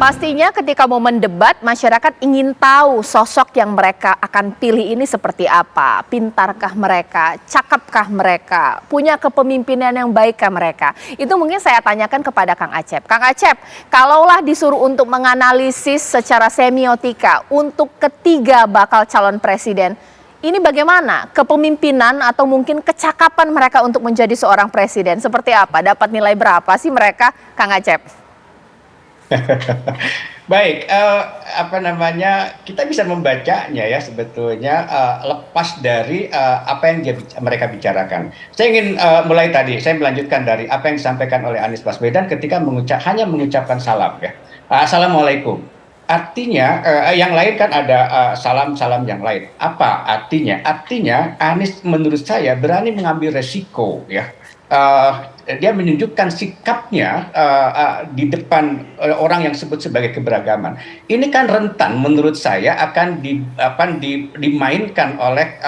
Pastinya ketika momen debat, masyarakat ingin tahu sosok yang mereka akan pilih ini seperti apa. Pintarkah mereka, cakepkah mereka, punya kepemimpinan yang baikkah mereka. Itu mungkin saya tanyakan kepada Kang Acep. Kang Acep, kalaulah disuruh untuk menganalisis secara semiotika untuk ketiga bakal calon presiden, ini bagaimana kepemimpinan atau mungkin kecakapan mereka untuk menjadi seorang presiden? Seperti apa? Dapat nilai berapa sih mereka, Kang Acep? Baik, apa namanya, kita bisa membacanya ya sebetulnya lepas dari apa yang mereka bicarakan. Saya ingin mulai tadi, saya melanjutkan dari apa yang disampaikan oleh Anies Baswedan ketika hanya mengucapkan salam ya. Assalamualaikum. Artinya, yang lain kan ada salam-salam yang lain. Apa artinya? Artinya Anies menurut saya berani mengambil resiko ya. Dia menunjukkan sikapnya di depan orang yang disebut sebagai keberagaman. Ini kan rentan menurut saya akan dimainkan oleh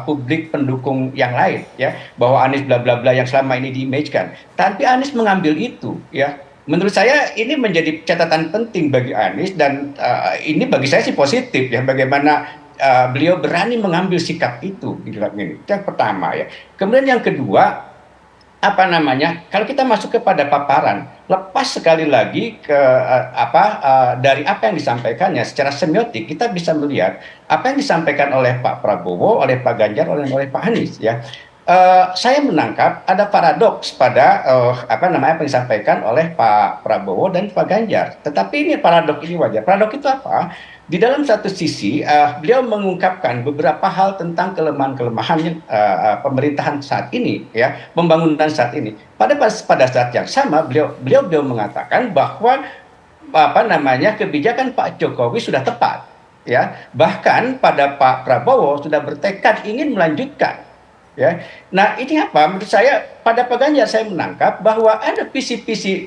publik pendukung yang lain ya, bahwa Anies bla bla bla yang selama ini diimage-kan. Tapi Anies mengambil itu ya. Menurut saya ini menjadi catatan penting bagi Anies dan ini bagi saya sih positif ya, bagaimana beliau berani mengambil sikap itu di dalam ini. Yang pertama ya. Kemudian yang kedua, kalau kita masuk kepada paparan, lepas sekali lagi ke dari apa yang disampaikannya secara semiotik, kita bisa melihat apa yang disampaikan oleh Pak Prabowo, oleh Pak Ganjar, oleh Pak Anies ya. Saya menangkap ada paradoks pada apa yang disampaikan oleh Pak Prabowo dan Pak Ganjar. Tetapi ini paradoks ini wajar. Paradoks itu apa? Di dalam satu sisi, beliau mengungkapkan beberapa hal tentang kelemahan-kelemahan pemerintahan saat ini, ya, pembangunan saat ini. Pada saat yang sama, beliau mengatakan bahwa kebijakan Pak Jokowi sudah tepat, ya. Bahkan pada Pak Prabowo sudah bertekad ingin melanjutkan. Ya, nah ini apa? Menurut saya pada Pak Ganjar saya menangkap bahwa ada visi-visi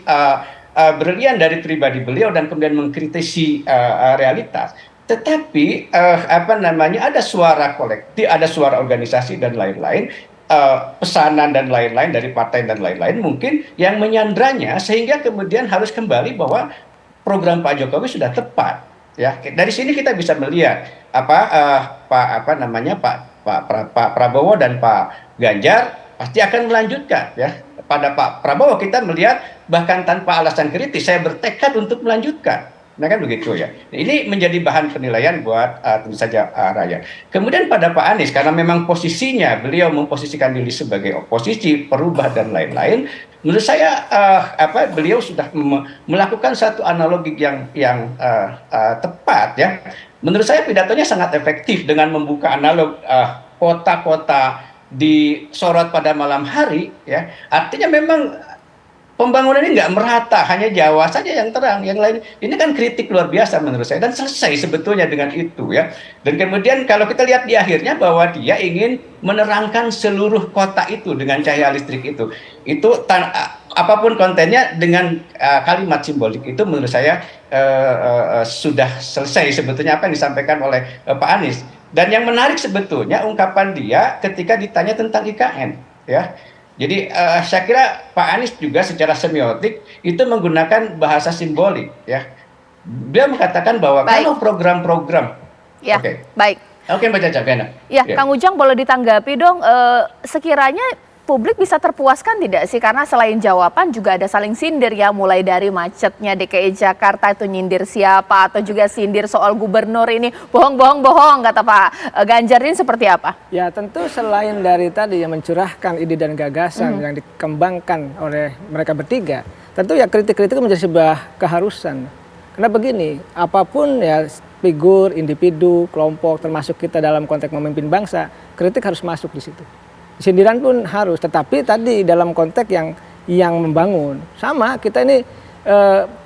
berlian dari pribadi beliau dan kemudian mengkritisi realitas. Tetapi ada suara kolektif, ada suara organisasi dan lain-lain, pesanan dan lain-lain dari partai dan lain-lain mungkin yang menyandranya sehingga kemudian harus kembali bahwa program Pak Jokowi sudah tepat. Ya, dari sini kita bisa melihat Pak Prabowo dan Pak Ganjar pasti akan melanjutkan ya. Pada Pak Prabowo kita melihat bahkan tanpa alasan kritis saya bertekad untuk melanjutkan. Nah kan begitu ya. Ini menjadi bahan penilaian buat tentu saja rakyat. Kemudian pada Pak Anies karena memang posisinya beliau memposisikan diri sebagai oposisi, perubah dan lain-lain. Menurut saya beliau sudah melakukan satu analogi yang tepat ya. Menurut saya pidatonya sangat efektif dengan membuka analog kota-kota disorot pada malam hari ya. Artinya memang pembangunan ini nggak merata, hanya Jawa saja yang terang, yang lain ini kan kritik luar biasa menurut saya dan selesai sebetulnya dengan itu ya. Dan kemudian kalau kita lihat di akhirnya bahwa dia ingin menerangkan seluruh kota itu dengan cahaya listrik itu apapun kontennya dengan kalimat simbolik itu menurut saya sudah selesai sebetulnya apa yang disampaikan oleh Pak Anies. Dan yang menarik sebetulnya ungkapan dia ketika ditanya tentang IKN ya. Jadi saya kira Pak Anies juga secara semiotik itu menggunakan bahasa simbolik ya. Dia mengatakan bahwa kalau program-program ya, baik. Oke, Mbak Caca, ya, Kang Ujang boleh ditanggapi dong, sekiranya publik bisa terpuaskan tidak sih? Karena selain jawaban juga ada saling sindir ya, mulai dari macetnya DKI Jakarta itu nyindir siapa, atau juga sindir soal gubernur ini, bohong, kata Pak Ganjar ini seperti apa? Ya tentu selain dari tadi yang mencurahkan ide dan gagasan yang dikembangkan oleh mereka bertiga, tentu ya kritik-kritik menjadi sebuah keharusan. Karena begini, apapun ya figur, individu, kelompok, termasuk kita dalam konteks memimpin bangsa, kritik harus masuk di situ. Sindiran pun harus, tetapi tadi dalam konteks yang membangun. Sama kita ini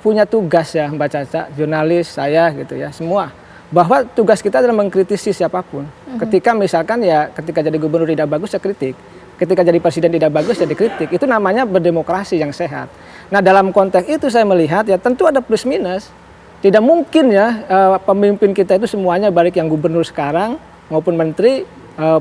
punya tugas ya Mbak Caca, jurnalis, saya gitu ya, semua. Bahwa tugas kita adalah mengkritisi siapapun. Ketika misalkan ya ketika jadi gubernur tidak bagus ya kritik. Ketika jadi presiden tidak bagus ya dikritik. Itu namanya berdemokrasi yang sehat. Nah dalam konteks itu saya melihat ya tentu ada plus minus. Tidak mungkin ya pemimpin kita itu semuanya baik yang gubernur sekarang maupun menteri,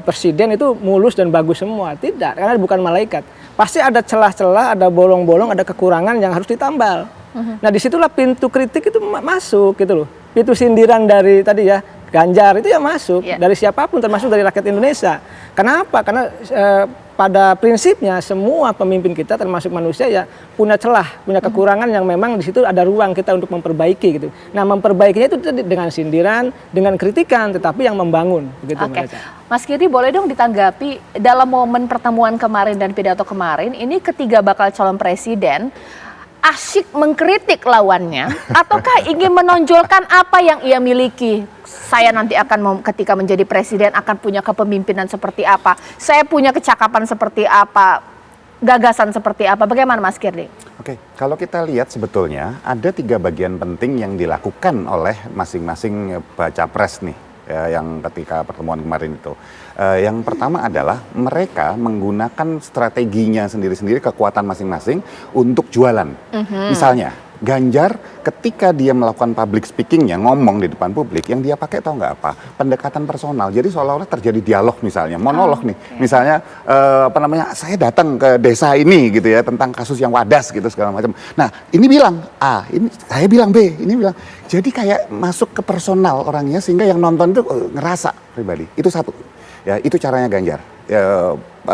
presiden itu mulus dan bagus semua. Tidak, karena bukan malaikat. Pasti ada celah-celah, ada bolong-bolong, ada kekurangan yang harus ditambal. Nah disitulah pintu kritik itu masuk gitu loh. Pintu sindiran dari tadi ya Ganjar itu ya masuk dari siapapun termasuk dari rakyat Indonesia. Kenapa? Karena pada prinsipnya semua pemimpin kita termasuk manusia ya punya celah, punya kekurangan yang memang di situ ada ruang kita untuk memperbaiki gitu. Nah memperbaikinya itu dengan sindiran, dengan kritikan, tetapi yang membangun. Begitu, Oke, Mas Kiri boleh dong ditanggapi dalam momen pertemuan kemarin dan pidato kemarin ini ketiga bakal calon presiden asyik mengkritik lawannya ataukah ingin menonjolkan apa yang ia miliki? Saya nanti akan ketika menjadi presiden akan punya kepemimpinan seperti apa? Saya punya kecakapan seperti apa? Gagasan seperti apa? Bagaimana Mas Kirdi? Oke, kalau kita lihat sebetulnya ada 3 bagian penting yang dilakukan oleh masing-masing baca pres nih yang ketika pertemuan kemarin itu. Yang pertama adalah mereka menggunakan strateginya sendiri-sendiri, kekuatan masing-masing untuk jualan. Misalnya Ganjar ketika dia melakukan public speakingnya, ngomong di depan publik, yang dia pakai tahu nggak apa? Pendekatan personal. Jadi seolah-olah terjadi dialog misalnya, monolog nih. Misalnya saya datang ke desa ini gitu ya tentang kasus yang wadas gitu segala macam. Nah ini bilang A, ini saya bilang B, ini bilang. Jadi kayak masuk ke personal orangnya sehingga yang nonton itu ngerasa pribadi. Itu satu. Ya itu caranya Ganjar.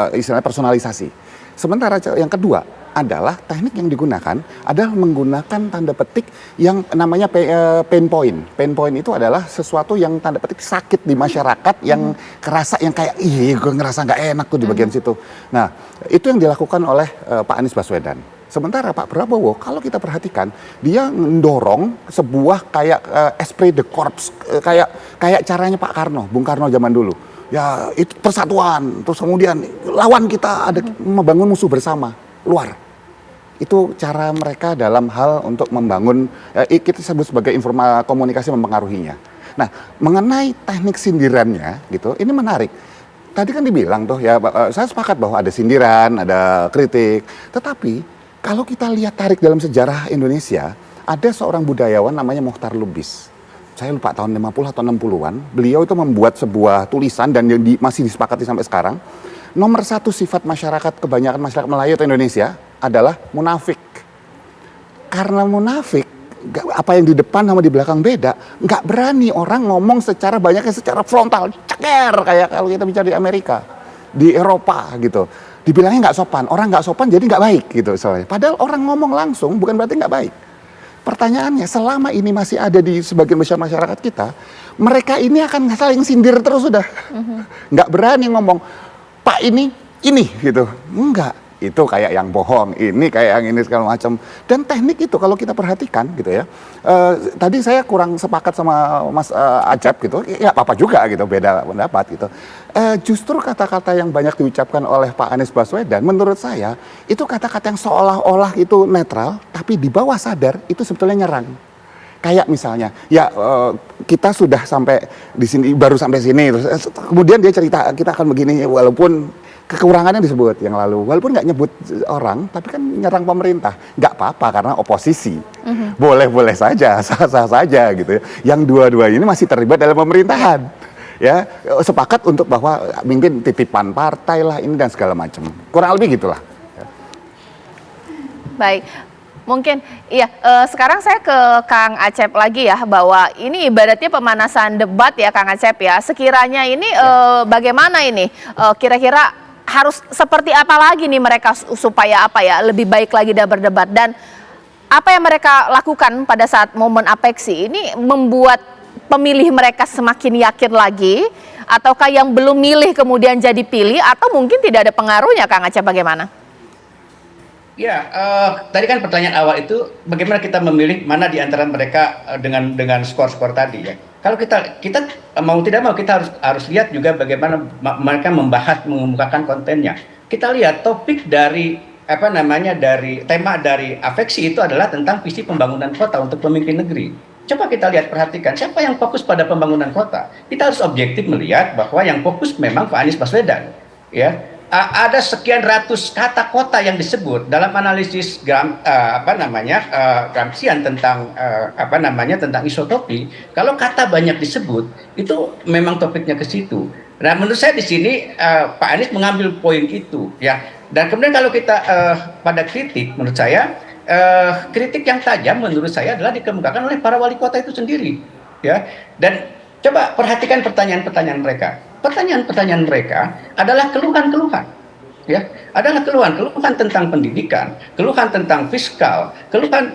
Istilahnya personalisasi. Sementara yang kedua adalah teknik yang digunakan adalah menggunakan tanda petik yang namanya pain point. Pain point itu adalah sesuatu yang tanda petik sakit di masyarakat yang kerasa yang kayak gue ngerasa nggak enak tuh di bagian situ. Nah itu yang dilakukan oleh Pak Anies Baswedan. Sementara Pak Prabowo kalau kita perhatikan dia mendorong sebuah kayak esprit de corps kayak caranya Pak Karno, Bung Karno zaman dulu. Ya itu persatuan, terus kemudian lawan kita ada membangun musuh bersama luar. Itu cara mereka dalam hal untuk membangun, kita sebut sebagai komunikasi mempengaruhinya. Nah mengenai teknik sindirannya gitu, ini menarik. Tadi kan dibilang tuh ya, saya sepakat bahwa ada sindiran, ada kritik. Tetapi kalau kita lihat tarik dalam sejarah Indonesia, ada seorang budayawan namanya Mokhtar Lubis. Saya lupa tahun 50 atau 60-an, beliau itu membuat sebuah tulisan dan masih disepakati sampai sekarang. Nomor 1 sifat masyarakat, kebanyakan masyarakat Melayu atau Indonesia adalah munafik. Karena munafik, apa yang di depan sama di belakang beda, nggak berani orang ngomong secara banyaknya secara frontal, ceker kayak kalau kita bicara di Amerika, di Eropa gitu. Dibilangnya nggak sopan, orang nggak sopan jadi nggak baik gitu soalnya. Padahal orang ngomong langsung bukan berarti nggak baik. Pertanyaannya, selama ini masih ada di sebagian besar masyarakat kita, mereka ini akan saling sindir terus sudah. Nggak berani ngomong, Pak ini gitu. Enggak, itu kayak yang bohong, ini kayak yang ini segala macam. Dan teknik itu kalau kita perhatikan gitu ya, tadi saya kurang sepakat sama Mas Acep gitu, ya apa-apa juga gitu, beda pendapat gitu. Justru kata-kata yang banyak diucapkan oleh Pak Anies Baswedan, menurut saya itu kata-kata yang seolah-olah itu netral, tapi di bawah sadar itu sebetulnya nyerang. Kayak misalnya, ya kita sudah sampai di sini, baru sampai sini, terus kemudian dia cerita kita akan begini, walaupun kekurangannya disebut yang lalu, walaupun nggak nyebut orang, tapi kan nyerang pemerintah, nggak apa-apa karena oposisi, boleh-boleh saja, sah-sah saja gitu. Yang dua-dua ini masih terlibat dalam pemerintahan. Ya, sepakat untuk bahwa mungkin titipan partai lah ini dan segala macam. Kurang lebih gitulah. Baik, mungkin iya. Sekarang saya ke Kang Acep lagi ya, bahwa ini ibaratnya pemanasan debat ya Kang Acep ya. Sekiranya ini bagaimana ini? Kira-kira harus seperti apa lagi nih mereka supaya apa ya lebih baik lagi dalam berdebat, dan apa yang mereka lakukan pada saat momen apeksi ini membuat pemilih mereka semakin yakin lagi, ataukah yang belum milih kemudian jadi pilih, atau mungkin tidak ada pengaruhnya Kang Acep, bagaimana? Ya, tadi kan pertanyaan awal itu bagaimana kita memilih mana di antara mereka dengan skor-skor tadi ya. Kalau kita mau tidak mau kita harus lihat juga bagaimana mereka mengemukakan kontennya. Kita lihat topik dari dari tema dari afeksi itu adalah tentang visi pembangunan kota untuk pemimpin negeri. Coba kita lihat, perhatikan siapa yang fokus pada pembangunan kota. Kita harus objektif melihat bahwa yang fokus memang Pak Anies Baswedan. Ya, ada sekian ratus kata kota yang disebut dalam analisis Gramscian tentang tentang isotopi. Kalau kata banyak disebut, itu memang topiknya ke situ. Nah, menurut saya di sini Pak Anies mengambil poin itu, ya. Dan kemudian kalau kita pada kritik, menurut saya kritik yang tajam menurut saya adalah dikemukakan oleh para wali kota itu sendiri, ya. Dan coba perhatikan pertanyaan-pertanyaan mereka. Pertanyaan-pertanyaan mereka adalah keluhan-keluhan, ya, adalah keluhan-keluhan tentang pendidikan, keluhan tentang fiskal, keluhan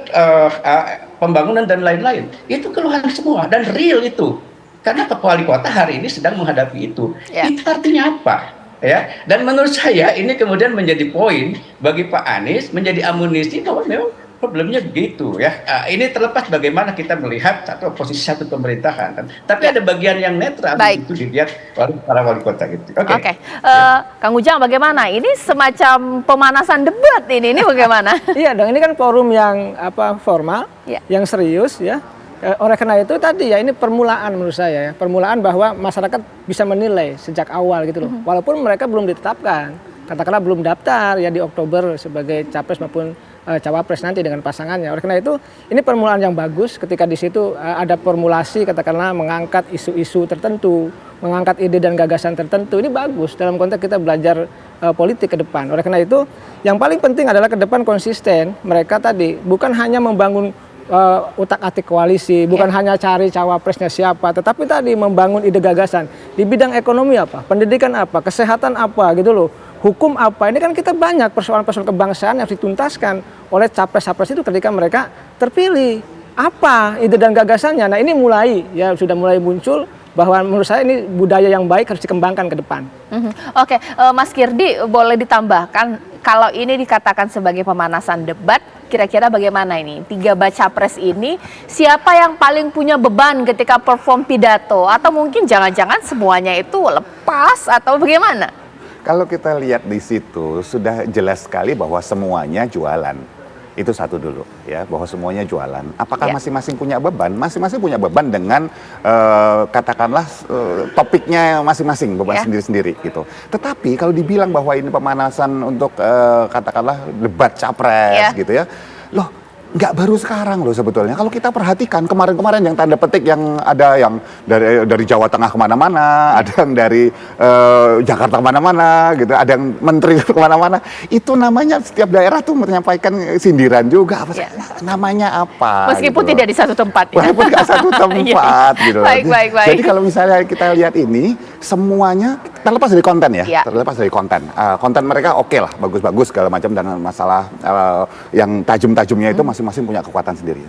pembangunan dan lain-lain. Itu keluhan semua dan real itu. Karena wali kota hari ini sedang menghadapi itu. Ya. Itu artinya apa? Ya, dan menurut saya ini kemudian menjadi poin bagi Pak Anies, menjadi amunisi bahwa memang problemnya begitu, ya. Ini terlepas bagaimana kita melihat satu posisi satu pemerintahan, kan. Tapi ada bagian yang netral Baik. itu dilihat oleh para wali kota gitu. Oke. Kang Ujang bagaimana? Ini semacam pemanasan debat ini bagaimana? Iya dong, ini kan forum yang formal, Ya. yang serius ya. Oleh karena itu tadi ya ini permulaan menurut saya ya, permulaan bahwa masyarakat bisa menilai sejak awal gitu loh. Walaupun mereka belum ditetapkan, katakanlah belum daftar ya di Oktober sebagai capres maupun cawapres nanti dengan pasangannya. Oleh karena itu ini permulaan yang bagus ketika di situ ada formulasi katakanlah mengangkat isu-isu tertentu, mengangkat ide dan gagasan tertentu. Ini bagus dalam konteks kita belajar politik ke depan. Oleh karena itu yang paling penting adalah ke depan konsisten mereka tadi bukan hanya membangun utak-atik koalisi, bukan hanya cari cawapresnya siapa, tetapi tadi membangun ide gagasan di bidang ekonomi apa, pendidikan apa, kesehatan apa gitu loh, hukum apa. Ini kan kita banyak persoalan-persoalan kebangsaan yang harus dituntaskan oleh capres-capres itu ketika mereka terpilih. Apa ide dan gagasannya? Nah ini sudah mulai muncul bahwa menurut saya ini budaya yang baik harus dikembangkan ke depan. Oke, Mas Kirdi boleh ditambahkan kalau ini dikatakan sebagai pemanasan debat, kira-kira bagaimana ini? 3 baca pres ini siapa yang paling punya beban ketika perform pidato? Atau mungkin jangan-jangan semuanya itu lepas atau bagaimana? Kalau kita lihat di situ sudah jelas sekali bahwa semuanya jualan. Itu satu dulu ya, bahwa semuanya jualan. Apakah masing-masing punya beban? Masing-masing punya beban dengan katakanlah topiknya masing-masing, beban sendiri-sendiri gitu. Tetapi kalau dibilang bahwa ini pemanasan untuk katakanlah debat capres gitu ya. Loh, nggak baru sekarang loh sebetulnya. Kalau kita perhatikan kemarin-kemarin yang tanda petik yang ada yang dari Jawa Tengah kemana-mana, ada yang dari Jakarta kemana-mana gitu, ada yang menteri kemana-mana. Itu namanya setiap daerah tuh menyampaikan sindiran juga. Namanya apa? Meskipun gitu tidak di satu tempat. Walaupun nggak satu tempat gitu. Baik. Jadi kalau misalnya kita lihat ini semuanya terlepas dari konten ya, terlepas dari konten. Konten mereka oke lah, bagus-bagus segala macam dan masalah yang tajam-tajamnya itu masing-masing punya kekuatan sendiri.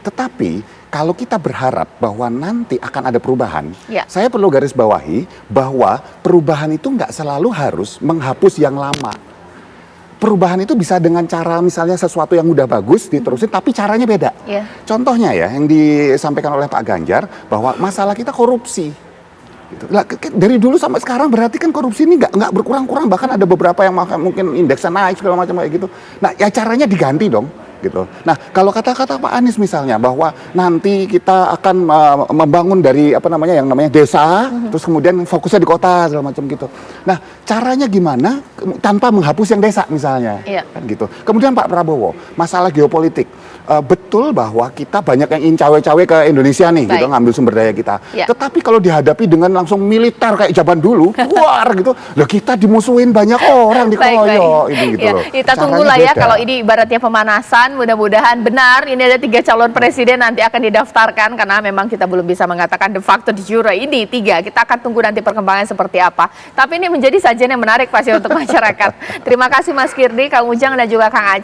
Tetapi kalau kita berharap bahwa nanti akan ada perubahan, saya perlu garis bawahi bahwa perubahan itu nggak selalu harus menghapus yang lama. Perubahan itu bisa dengan cara misalnya sesuatu yang udah bagus diterusin tapi caranya beda. Contohnya ya yang disampaikan oleh Pak Ganjar bahwa masalah kita korupsi. Dari dulu sampai sekarang berarti kan korupsi ini nggak berkurang-kurang, bahkan ada beberapa yang mungkin indeksnya naik segala macam kayak gitu. Nah ya caranya diganti dong gitu. Nah kalau kata-kata Pak Anies misalnya bahwa nanti kita akan membangun dari yang namanya desa, terus kemudian fokusnya di kota segala macam gitu. Nah caranya gimana tanpa menghapus yang desa misalnya, kan gitu. Kemudian Pak Prabowo masalah geopolitik. Betul bahwa kita banyak yang ingin cawe-cawe ke Indonesia nih, gitu, ngambil sumber daya kita. Tetapi kalau dihadapi dengan langsung militer kayak zaman dulu, war gitu, loh kita dimusuhin banyak orang dikeroyok, ini gitu loh. Kita tunggulah ya kalau ini ibaratnya pemanasan, mudah-mudahan benar ini ada 3 calon presiden nanti akan didaftarkan karena memang kita belum bisa mengatakan de facto de jure ini 3. Kita akan tunggu nanti perkembangan seperti apa. Tapi ini menjadi sajian yang menarik pasti untuk masyarakat. Terima kasih Mas Kirdi, Kang Ujang dan juga Kang Aceh.